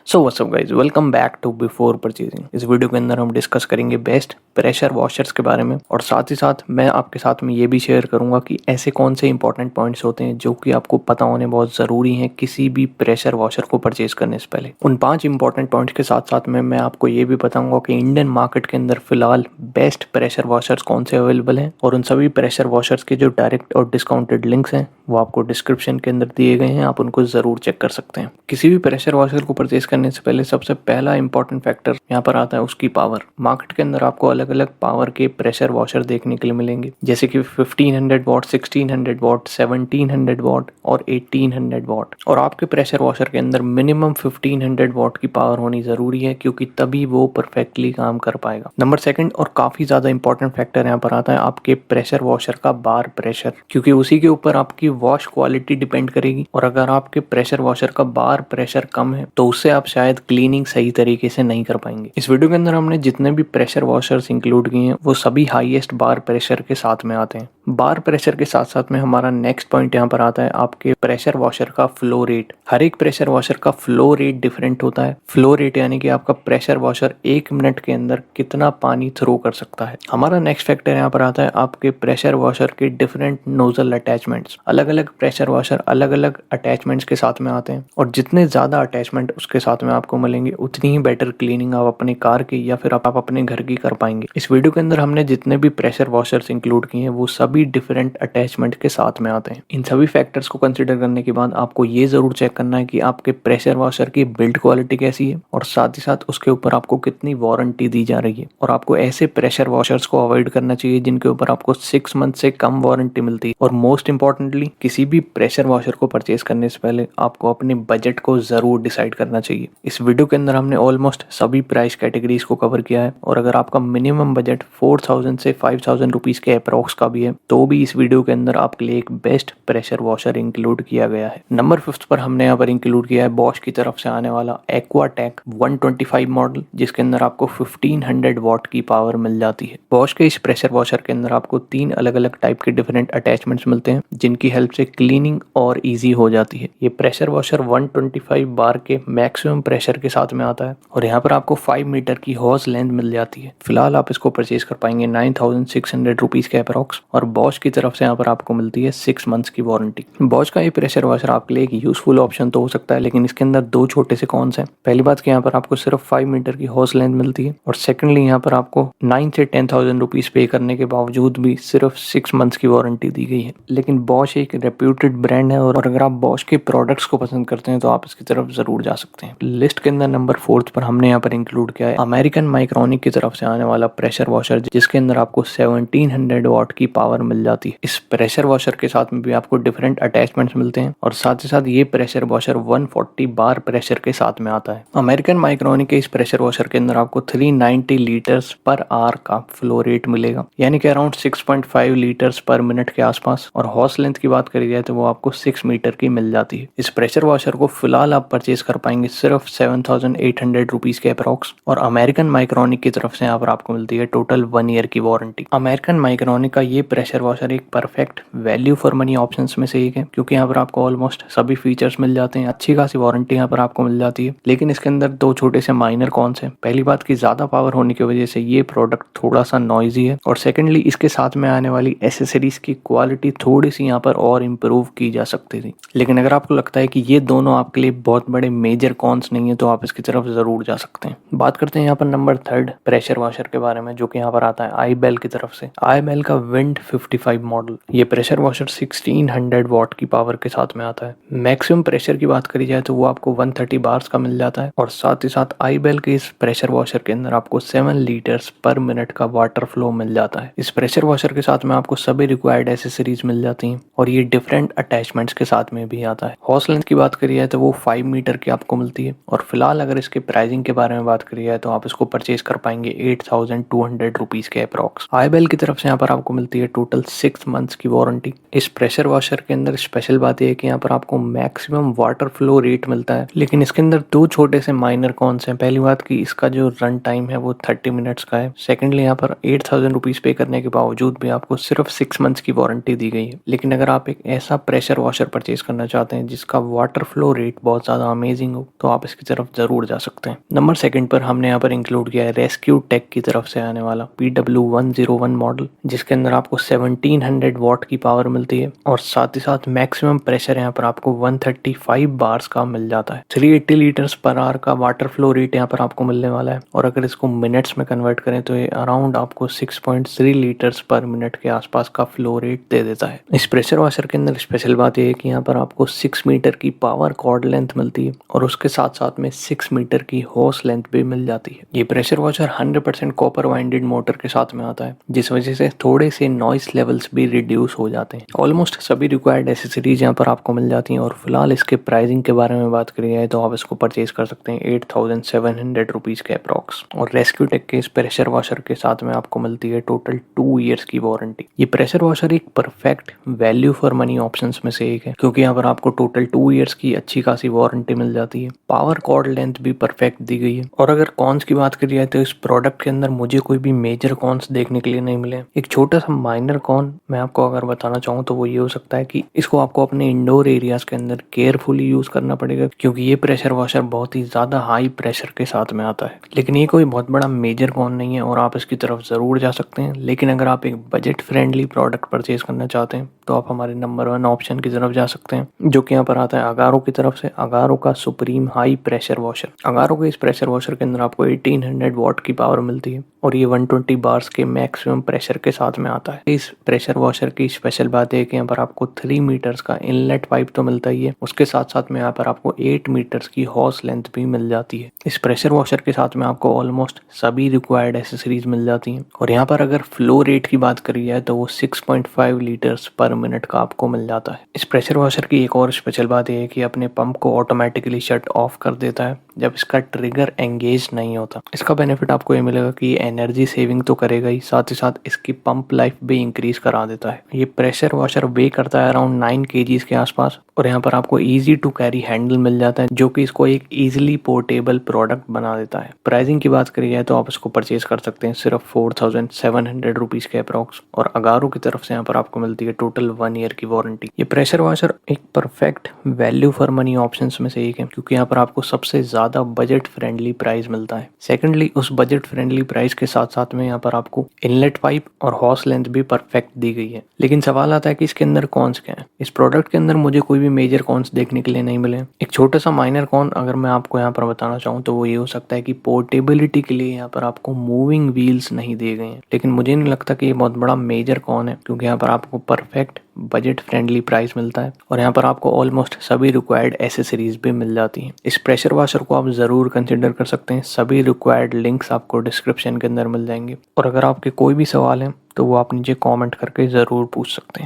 So what's up guys, welcome back to before purchasing. इस video के अंदर हम डिस्कस करेंगे बेस्ट प्रेशर वॉशर्स के बारे में, और साथ ही साथ मैं आपके साथ में ये भी शेयर करूंगा कि ऐसे कौन से इंपॉर्टेंट पॉइंट्स होते हैं जो कि आपको पता होने बहुत ज़रूरी हैं किसी भी प्रेशर वॉशर को परचेज करने से पहले। उन 5 इंपॉर्टेंट पॉइंट्स के साथ साथ में मैं आपको ये भी बताऊंगा कि इंडियन मार्केट के अंदर फिलहाल बेस्ट प्रेशर वॉशर्स कौन से अवेलेबल हैं, और उन सभी प्रेशर वॉशर्स के जो डायरेक्ट और डिस्काउंटेड लिंक्स हैं वो आपको डिस्क्रिप्शन के अंदर दिए गए हैं, आप उनको ज़रूर चेक कर सकते हैं। किसी भी प्रेशर वॉशर को परचेज करने से पहले सबसे पहला इंपॉर्टेंट फैक्टर यहाँ पर आता है उसकी पावर। मार्केट के अंदर आपको अलग अलग पावर के प्रेशर वॉशर देखने के लिए मिलेंगे, जैसे कि 1500 वॉट, 1600 वॉट, 1700 वॉट और 1800 वॉट। और आपके प्रेशर वॉशर के अंदर मिनिमम 1500 वॉट की पावर होनी जरूरी है, क्योंकि तभी वो परफेक्टली काम कर पाएगा। नंबर सेकंड और काफी ज्यादा इंपॉर्टेंट फैक्टर यहाँ पर आता है आपके प्रेशर वॉशर का बार प्रेशर, क्योंकि उसी के ऊपर आपकी वॉश क्वालिटी डिपेंड करेगी। और अगर आपके प्रेशर वॉशर का बार प्रेशर कम है तो उससे आप शायद क्लीनिंग सही तरीके से नहीं कर पाएंगे। इस वीडियो के अंदर हमने जितने भी प्रेशर वॉशर्स इंक्लूड किए हैं वो सभी हाईएस्ट बार प्रेशर के साथ में आते हैं। बार प्रेशर के साथ साथ में हमारा नेक्स्ट पॉइंट यहाँ पर आता है आपके प्रेशर वॉशर का फ्लो रेट। हर एक प्रेशर वॉशर का फ्लो रेट डिफरेंट होता है। फ्लो रेट यानी कि आपका प्रेशर वॉशर 1 मिनट के अंदर कितना पानी थ्रो कर सकता है। हमारा नेक्स्ट फैक्टर यहाँ पर आता है आपके प्रेशर वॉशर के डिफरेंट नोजल अटैचमेंट्स। अलग अलग प्रेशर वॉशर अलग अलग अटैचमेंट्स के साथ में आते हैं, और जितने ज्यादा अटैचमेंट उसके साथ में आपको मिलेंगे उतनी ही बेटर क्लीनिंग आप अपनी कार की या फिर आप अपने घर की कर पाएंगे। इस वीडियो के अंदर हमने जितने भी प्रेशर वॉशर्स इंक्लूड किए हैं वो सभी डिफरेंट अटैचमेंट के साथ में आते हैं। इन सभी फैक्टर्स को कंसिडर करने के बाद आपको ये जरूर चेक करना है कि आपके प्रेशर वॉशर की बिल्ड क्वालिटी कैसी है, और साथ ही साथ उसके ऊपर आपको कितनी वारंटी दी जा रही है। और आपको ऐसे प्रेशर वॉशर्स को अवॉइड करना चाहिए जिनके ऊपर आपको 6 मंथ से कम वारंटी मिलती है। और मोस्ट इंपॉर्टेंटली, किसी भी प्रेशर वॉशर को परचेज करने से पहले आपको अपने बजट को जरूर डिसाइड करना चाहिए। इस वीडियो के अंदर हमने ऑलमोस्ट सभी प्राइस कैटेगरीज को कवर किया है, और अगर आपका मिनिमम बजट 4000 से 5000 रुपीज के अप्रॉक्स का भी है तो भी इस वीडियो के अंदर आपके लिए एक बेस्ट प्रेशर वॉशर इंक्लूड किया गया है। नंबर 5 पर हमने यहाँ पर इंक्लूड किया है बॉश की तरफ से आने वाला एक्वाटेक 125 मॉडल, जिसके अंदर आपको 1500 वॉट की पावर मिल जाती है। बॉश के इस प्रेशर वॉशर के अंदर आपको 3 अलग अलग टाइप के डिफरेंट अटैचमेंट्स मिलते हैं, जिनकी हेल्प से क्लीनिंग और इजी हो जाती है। ये प्रेशर वॉशर 125 बार के मैक्सिमम प्रेशर के साथ में आता है, और यहाँ पर आपको 5 मीटर की हॉज लेंथ मिल जाती है। फिलहाल आप इसको परचेज कर पाएंगे 9600 रुपीज के अप्रॉक्स, और बॉश की तरफ से यहाँ पर आपको मिलती है 6 मंथ्स की वारंटी। बॉश का ये प्रेशर वॉशर आपके लिए एक यूजफुल ऑप्शन तो हो सकता है, लेकिन इसके अंदर 2 छोटे से कॉन्स हैं। पहली बात कि यहाँ पर आपको सिर्फ 5 मीटर की हॉज लेंथ मिलती है, और सेकेंडली यहाँ पर आपको 9 से 10,000 रुपीज पे करने के बावजूद भी सिर्फ 6 मंथ्स की वारंटी दी गई है। लेकिन बॉश एक रेप्यूटेड ब्रांड है, और अगर आप बॉश के प्रोडक्ट्स को पसंद करते हैं तो आप इसकी तरफ जरूर जा सकते हैं। लिस्ट के अंदर नंबर 4 पर हमने यहाँ पर इंक्लूड किया है अमेरिकन माइक्रोनिक की तरफ से आने वाला प्रेशर वॉशर, जिसके अंदर आपको 1700 वॉट की पावर मिल जाती है। इस प्रेशर वॉशर के साथ में भी आपको डिफरेंट अटैचमेंट्स मिलते हैं, और साथ ही साथ ये प्रेशर वॉशर 140 बार प्रेशर के साथ में आता है। अमेरिकन माइक्रोनिक के इस प्रेशर वॉशर के अंदर आपको 390 लीटर्स पर आवर का फ्लो रेट मिलेगा, यानी कि अराउंड 6.5 लीटर्स पर मिनट के आसपास। और हॉस लेंथ की बात करी जाए तो वो आपको 6 मीटर की मिल जाती है। इस प्रेशर वॉशर को फिलहाल आप परचेज कर पाएंगे सिर्फ 7800 रुपीज के अप्रॉक्स, और अमेरिकन माइक्रोनिक की तरफ से यहाँ पर आपको मिलती है टोटल 1 ईयर की वारंटी। अमेरिकन माइक्रोनिक का ये प्रेशर वॉशर एक perfect value for money options में से एक है, क्योंकि यहाँ पर आपको ऑलमोस्ट सभी फीचर्स मिल जाते हैं, अच्छी खासी वारंटी यहाँ पर आपको मिल जाती है। लेकिन इसके अंदर 2 छोटे से माइनर कॉन्स हैं। पहली बात कि ज्यादा पावर होने की वजह से ये प्रोडक्ट थोड़ा सा नॉइजी है, और सेकेंडली इसके साथ में आने वाली एसेसरीज की क्वालिटी थोड़ी सी यहाँ पर और इम्प्रूव की जा सकती थी। लेकिन अगर आपको लगता है कि ये दोनों आपके लिए बहुत बड़े मेजर कॉन्स नहीं है तो आप इसकी तरफ जरूर जा सकते हैं। बात करते हैं यहाँ पर नंबर 3 प्रेशर वॉशर के बारे में, जो कि यहाँ पर आता है आईबेल की तरफ से। आईबेल का विंड 55 मॉडल, ये प्रेशर वॉशर 1600 वॉट की पावर के साथ में आता है। मैक्सिमम प्रेशर की बात करी जाए तो वो आपको 130 बार्स का मिल जाता है, और साथ ही साथ आईबेल के इस प्रेशर वॉशर के अंदर आपको 7 लीटर्स पर मिनट का वाटर फ्लो मिल जाता है। इस प्रेशर वॉशर के साथ में आपको सभी रिक्वायर्ड एसेसरीज मिल जाती हैं, और ये डिफरेंट अटैचमेंट्स के साथ में भी आता है। हॉस लेंथ की बात करी जाए तो वो 5 मीटर की आपको मिलती है, और फिलहाल अगर इसके प्राइसिंग के बारे में बात करी जाए तो आप इसको परचेज कर पाएंगे 8200 रुपीज के अप्रॉक्स। आईबेल की तरफ से यहाँ पर आपको मिलती है टोटल 6 मंथ्स की वारंटी। इस प्रेशर वॉशर के अंदर स्पेशल बात यह है कि यहाँ पर आपको मैक्सिमम वाटर फ्लो रेट मिलता है, लेकिन इसके अंदर 2 छोटे से माइनर कॉन्स हैं। पहली बात कि इसका जो रन टाइम है वो 30 मिनट्स का है। सेकेंडली यहाँ पर 8000 रुपीज पे करने के बावजूद भी आपको सिर्फ 6 मंथ्स की वारंटी दी गई है। लेकिन अगर आप एक ऐसा प्रेशर वॉशर परचेज करना चाहते हैं जिसका वाटर फ्लो रेट बहुत ज्यादा अमेजिंग हो, तो आप इसकी तरफ ज़रूर जा सकते हैं। नंबर सेकंड पर हमने यहाँ पर इंक्लूड किया है रेस्क्यू टेक की तरफ से आने वाला PW101 मॉडल, जिसके अंदर आपको 1700 वॉट की पावर मिलती है और साथ ही साथ मैक्सिमम प्रेशर यहाँ पर आपको 135 बार्स का मिल जाता है। 380 लीटर्स पर आवर का वाटर फ्लो रेट यहाँ पर आपको मिलने वाला है और अगर इसको मिनट्स में कन्वर्ट करें तो ये अराउंड आपको 6.3 लीटर्स पर मिनट के आसपास का फ्लो रेट दे देता है। इस प्रेशर वॉशर के अंदर स्पेशल बात यह है कि यहाँ पर आपको 6 मीटर की पावर कॉर्ड लेंथ मिलती है और उसके साथ साथ में 6 मीटर की होस लेंथ भी मिल जाती है। ये pressure washer 100% copper winded motor के साथ में आता है, जिस वजह से थोड़े से नॉइस लेवल्स भी रिड्यूस हो जाते हैं। ऑलमोस्ट सभी रिक्वायर्ड एसेसरीज यहाँ पर आपको मिल जाती हैं और फिलहाल इसके प्राइसिंग के बारे में बात करी जाए तो आप इसको परचेज कर सकते हैं 8700 रुपीज़ के अप्रॉक्स। और रेस्क्यू टेक के इस प्रेशर वॉशर के साथ में आपको मिलती है टोटल 2 ईयर्स की वारंटी। ये प्रेशर वॉशर एक perfect value for money options में से एक है, क्योंकि यहाँ पर आपको टोटल 2 ईयर्स की अच्छी खासी वारंटी मिल जाती है। पावर कॉर्ड लेंथ भी परफेक्ट दी गई है। और अगर कॉन्स की बात करी जाए तो इस प्रोडक्ट के अंदर मुझे कोई भी मेजर कॉन्स देखने के लिए नहीं मिले। एक छोटा सा माइनर कॉन मैं आपको अगर बताना चाहूँ तो वो ये हो सकता है कि इसको आपको अपने इंडोर एरियाज के अंदर केयरफुली यूज करना पड़ेगा, क्योंकि ये प्रेशर वॉशर बहुत ही ज्यादा हाई प्रेशर के साथ में आता है। लेकिन ये कोई बहुत बड़ा मेजर कॉन नहीं है और आप इसकी तरफ जरूर जा सकते हैं। लेकिन अगर आप एक बजट फ्रेंडली प्रोडक्ट परचेज करना चाहते हैं तो आप हमारे नंबर 1 ऑप्शन की तरफ जा सकते हैं, जो कि यहाँ पर आता है अगारो की तरफ से, अगारो का supreme high pressure washer. Agaro के इस प्रेशर वॉशर के अंदर आपको 1800 वॉट की पावर मिलती है और ये 120 बार्स के मैक्सिमम प्रेशर के साथ में आता है। इस प्रेशर वॉशर की स्पेशल बात है कि यहाँ पर आपको 3 मीटर्स का इनलेट पाइप तो मिलता ही है, उसके साथ साथ में यहाँ पर आपको 8 मीटर्स की हॉस लेंथ भी मिल जाती है। इस प्रेशर वॉशर के साथ में आपको ऑलमोस्ट सभी रिक्वायर्ड एसेसरीज मिल जाती हैं। और यहाँ पर अगर फ्लो रेट की बात करी जाए तो वो 6.5 लीटर्स पर मिनट का आपको मिल जाता है। इस प्रेशर वॉशर की एक और स्पेशल बात यह है कि अपने पंप को ऑटोमेटिकली शट ऑफ कर देता है जब इसका ट्रिगर एंगेज नहीं होता। इसका बेनिफिट आपको ये मिलेगा कि ये एनर्जी सेविंग तो करेगा ही, साथ ही साथ इसकी पंप लाइफ भी इंक्रीज करा देता है। ये प्रेशर वॉशर वे करता है अराउंड 9 kgs के आसपास और यहाँ पर आपको इजी टू कैरी हैंडल मिल जाता है, जो कि इसको एक इजीली पोर्टेबल प्रोडक्ट बना देता है। प्राइसिंग की बात करी जाए तो आप इसको परचेज कर सकते हैं सिर्फ 4700 रुपीज़ के अप्रॉक्स और अगारो की तरफ से यहाँ पर आपको मिलती है टोटल 1 ईयर की वारंटी। ये प्रेशर वॉशर एक perfect value for money options में से एक है, क्योंकि यहाँ पर आपको सबसे ज्यादा बजट फ्रेंडली प्राइस मिलता है। सेकेंडली, उस बजट फ्रेंडली प्राइस के साथ साथ में यहाँ पर आपको इनलेट पाइप और हॉस लेंथ भी परफेक्ट दी गई है। लेकिन सवाल आता है कि इसके अंदर कॉन्स क्या है। इस प्रोडक्ट के अंदर मुझे कोई भी मेजर कॉन्स देखने के लिए नहीं मिले। एक छोटा सा माइनर कॉन अगर मैं आपको यहाँ पर बताना चाहूँ तो वो ये हो सकता है कि पोर्टेबिलिटी के लिए यहाँ पर आपको मूविंग व्हील्स नहीं दिए गए हैं। लेकिन मुझे नहीं लगता कि ये बहुत बड़ा मेजर कॉन है, क्योंकि यहाँ पर आपको परफेक्ट बजट फ्रेंडली प्राइस मिलता है और यहाँ पर आपको ऑलमोस्ट सभी रिक्वायर्ड एसेसरीज भी मिल जाती हैं। इस प्रेशर वॉशर को आप ज़रूर कंसिडर कर सकते हैं। सभी रिक्वायर्ड लिंक्स आपको डिस्क्रिप्शन के अंदर मिल जाएंगे और अगर आपके कोई भी सवाल हैं तो वो आप नीचे कमेंट करके ज़रूर पूछ सकते हैं।